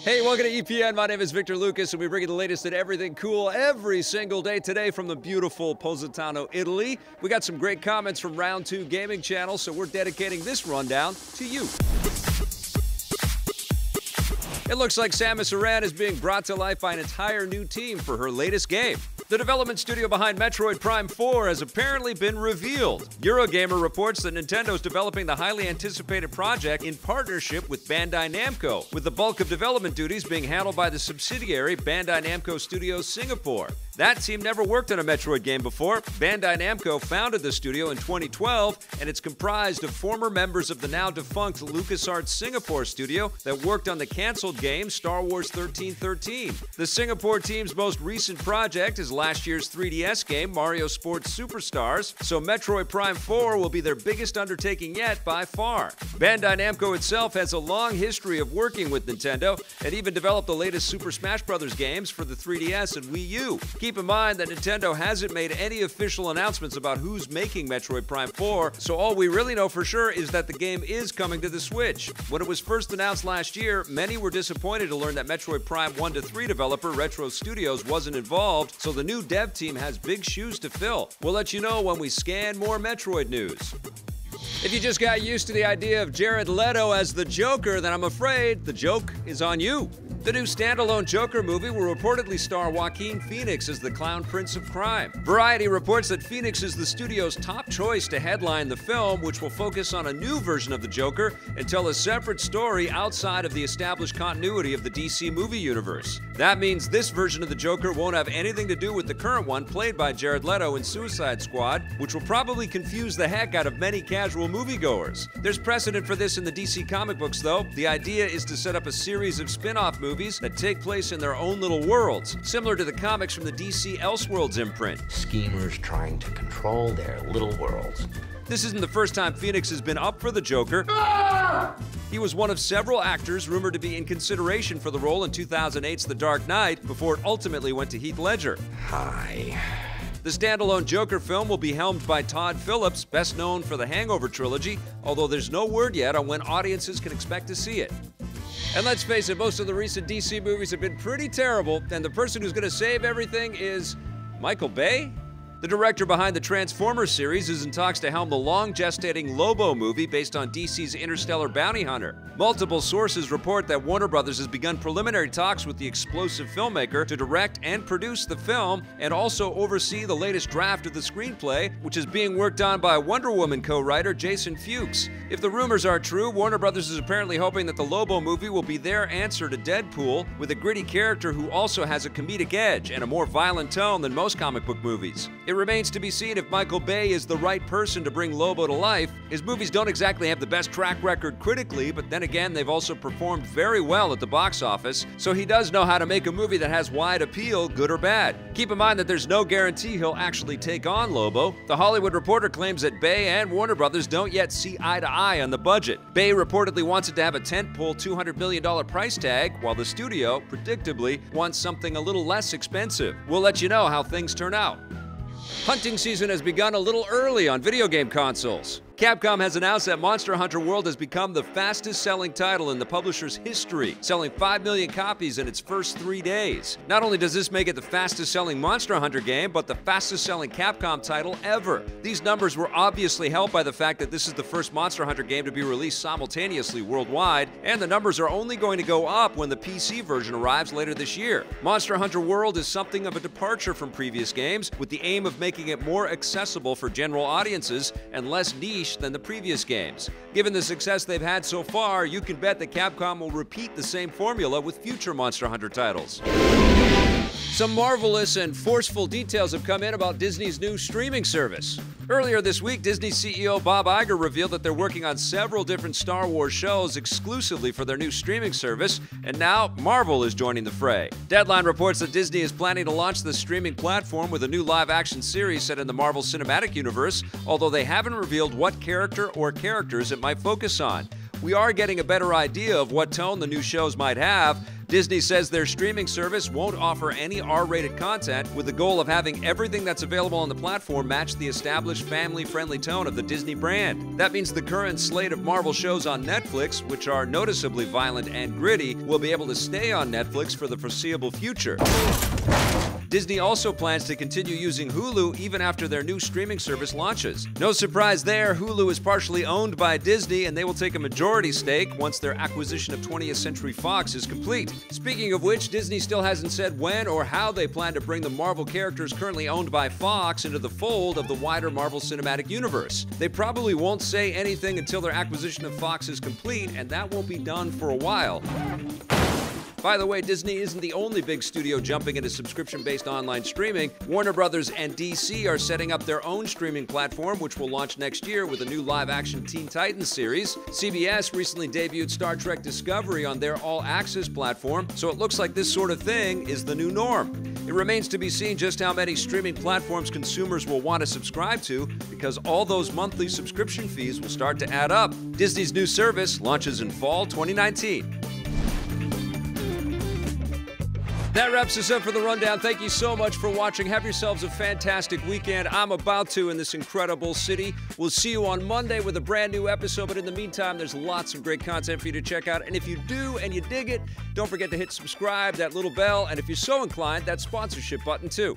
Hey, welcome to EPN. My name is Victor Lucas, and we bring you the latest in everything cool every single day. Today from the beautiful Positano, Italy. We got some great comments from Round 2 Gaming Channel, so we're dedicating this rundown to you. It looks like Samus Aran is being brought to life by an entire new team for her latest game. The development studio behind Metroid Prime 4 has apparently been revealed. Eurogamer reports that Nintendo is developing the highly anticipated project in partnership with Bandai Namco, with the bulk of development duties being handled by the subsidiary Bandai Namco Studios Singapore. That team never worked on a Metroid game before. Bandai Namco founded the studio in 2012, and it's comprised of former members of the now-defunct LucasArts Singapore studio that worked on the canceled game Star Wars 1313. The Singapore team's most recent project is last year's 3DS game, Mario Sports Superstars, so Metroid Prime 4 will be their biggest undertaking yet by far. Bandai Namco itself has a long history of working with Nintendo and even developed the latest Super Smash Bros. Games for the 3DS and Wii U. Keep in mind that Nintendo hasn't made any official announcements about who's making Metroid Prime 4, so all we really know for sure is that the game is coming to the Switch. When it was first announced last year, many were disappointed to learn that Metroid Prime 1-3 developer Retro Studios wasn't involved, so the new dev team has big shoes to fill. We'll let you know when we scan more Metroid news. If you just got used to the idea of Jared Leto as the Joker, then I'm afraid the joke is on you. The new standalone Joker movie will reportedly star Joaquin Phoenix as the Clown Prince of Crime. Variety reports that Phoenix is the studio's top choice to headline the film, which will focus on a new version of the Joker and tell a separate story outside of the established continuity of the DC movie universe. That means this version of the Joker won't have anything to do with the current one played by Jared Leto in Suicide Squad, which will probably confuse the heck out of many casual moviegoers. There's precedent for this in the DC comic books, though. The idea is to set up a series of spin-off movies that take place in their own little worlds, similar to the comics from the DC Elseworlds imprint. Schemers trying to control their little worlds. This isn't the first time Phoenix has been up for the Joker. He was one of several actors rumored to be in consideration for the role in 2008's The Dark Knight before it ultimately went to Heath Ledger. Hi. The standalone Joker film will be helmed by Todd Phillips, best known for the Hangover trilogy, although there's no word yet on when audiences can expect to see it. And let's face it, most of the recent DC movies have been pretty terrible, and the person who's going to save everything is Michael Bay? The director behind the Transformers series is in talks to helm the long-gestating Lobo movie based on DC's Interstellar Bounty Hunter. Multiple sources report that Warner Bros. Has begun preliminary talks with the explosive filmmaker to direct and produce the film and also oversee the latest draft of the screenplay, which is being worked on by Wonder Woman co-writer Jason Fuchs. If the rumors are true, Warner Bros. Is apparently hoping that the Lobo movie will be their answer to Deadpool, with a gritty character who also has a comedic edge and a more violent tone than most comic book movies. It remains to be seen if Michael Bay is the right person to bring Lobo to life. His movies don't exactly have the best track record critically, but then again, they've also performed very well at the box office, so he does know how to make a movie that has wide appeal, good or bad. Keep in mind that there's no guarantee he'll actually take on Lobo. The Hollywood Reporter claims that Bay and Warner Bros. Don't yet see eye to eye on the budget. Bay reportedly wants it to have a tentpole $200 million price tag, while the studio, predictably, wants something a little less expensive. We'll let you know how things turn out. Hunting season has begun a little early on video game consoles. Capcom has announced that Monster Hunter World has become the fastest-selling title in the publisher's history, selling 5 million copies in its first 3 days. Not only does this make it the fastest-selling Monster Hunter game, but the fastest-selling Capcom title ever. These numbers were obviously helped by the fact that this is the first Monster Hunter game to be released simultaneously worldwide, and the numbers are only going to go up when the PC version arrives later this year. Monster Hunter World is something of a departure from previous games, with the aim of making it more accessible for general audiences and less niche than the previous games. Given the success they've had so far, you can bet that Capcom will repeat the same formula with future Monster Hunter titles. Some marvelous and forceful details have come in about Disney's new streaming service. Earlier this week, Disney CEO Bob Iger revealed that they're working on several different Star Wars shows exclusively for their new streaming service, and now Marvel is joining the fray. Deadline reports that Disney is planning to launch the streaming platform with a new live-action series set in the Marvel Cinematic Universe, although they haven't revealed what character or characters it might focus on. We are getting a better idea of what tone the new shows might have. Disney says their streaming service won't offer any R-rated content, with the goal of having everything that's available on the platform match the established family-friendly tone of the Disney brand. That means the current slate of Marvel shows on Netflix, which are noticeably violent and gritty, will be able to stay on Netflix for the foreseeable future. Disney also plans to continue using Hulu even after their new streaming service launches. No surprise there, Hulu is partially owned by Disney, and they will take a majority stake once their acquisition of 20th Century Fox is complete. Speaking of which, Disney still hasn't said when or how they plan to bring the Marvel characters currently owned by Fox into the fold of the wider Marvel Cinematic Universe. They probably won't say anything until their acquisition of Fox is complete, and that won't be done for a while. By the way, Disney isn't the only big studio jumping into subscription-based online streaming. Warner Brothers and DC are setting up their own streaming platform, which will launch next year with a new live-action Teen Titans series. CBS recently debuted Star Trek Discovery on their all-access platform, so it looks like this sort of thing is the new norm. It remains to be seen just how many streaming platforms consumers will want to subscribe to, because all those monthly subscription fees will start to add up. Disney's new service launches in fall 2019. That wraps us up for the rundown. Thank you so much for watching. Have yourselves a fantastic weekend. I'm about to in this incredible city. We'll see you on Monday with a brand new episode. But in the meantime, there's lots of great content for you to check out. And if you do and you dig it, don't forget to hit subscribe, that little bell, and if you're so inclined, that sponsorship button too.